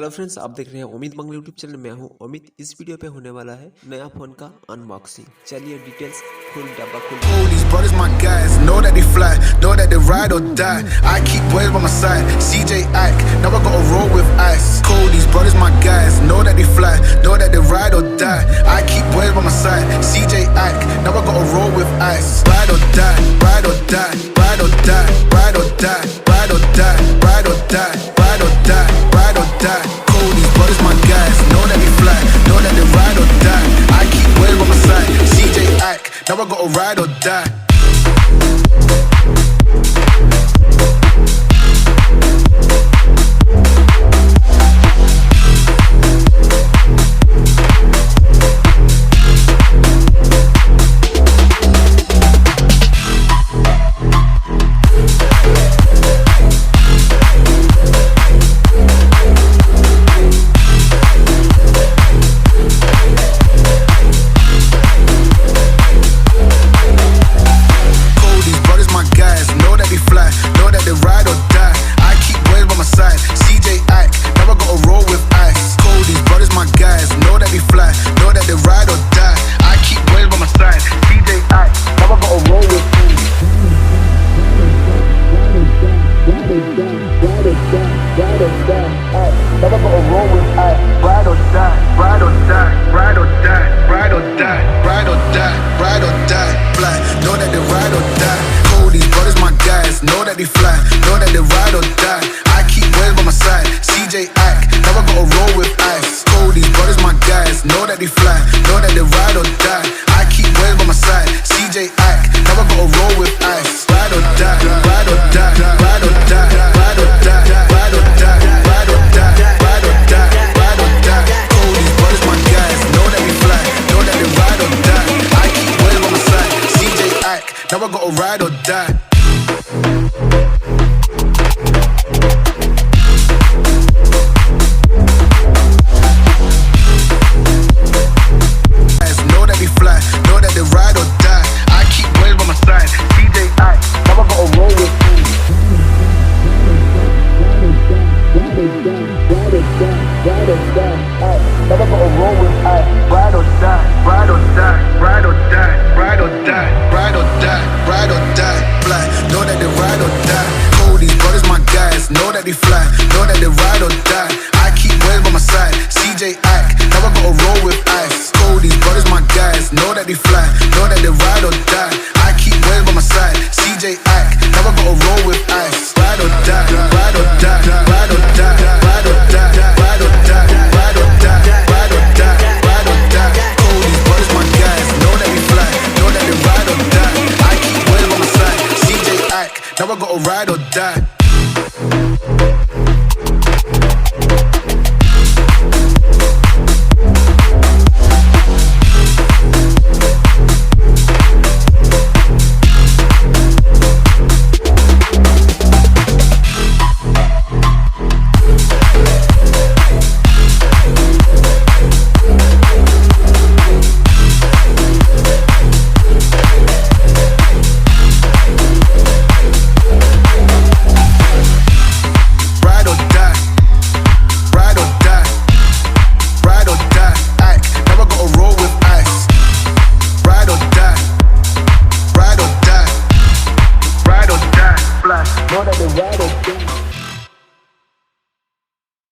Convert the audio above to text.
Hello friends, आप देख रहे हैं उम्मीद बंगला यूट्यूब चैनल। मैं हूं अमित। इस वीडियो पे होने वाला है नया फोन का अनबॉक्सिंग। चलिए डिटेल्स फुल डब्बा खुल। All these brothers my guys, know that they fly, know that they ride or die. I keep boys by my side, CJ Ike, now I gotta roll with ice. Call these brothers my guys, know that they fly, know that they ride or die. I keep boys by my side, CJ Ike, now I gotta roll with ice. Ride or die, ride or die, ride or die, ride or die, ride or die, ride or die, ride or die, ride or die. Call these brothers my guys, know that they fly, know that they ride or die. I keep boys by my side, CJ Ike, now I gotta ride or die. Know that they fly, know that they ride or die. I keep boys by my side, CJ Ike, now I gotta roll with ice. Call these brothers my guys, know that they fly, know that they ride or die. I keep boys by my side, CJ Ike, now I gotta roll with ice. Ride or die, ride or die, ride or die, ride or die, ride or die, ride or die, ride or die, ride or die. Call these brothers my guys, know that they fly, know that they ride or die. I keep boys by my side, CJ Ike, now I gotta ride or die. Know that they fly, know that they ride or die. I keep boys by my side, CJ Ike, now I gotta roll with ice. Call these brothers my guys, know that they fly, know that they ride or die. I keep boys by my side, CJ Ike, now I gotta roll with ice. Ride or die, ride or die, ride or die, ride or die, ride or die, ride or die, ride or die, ride or die. Call these brothers my guys, know that they fly, know that they ride or die. I keep boys by my side, CJ Ike, now I gotta ride or die. Know that they ride or die.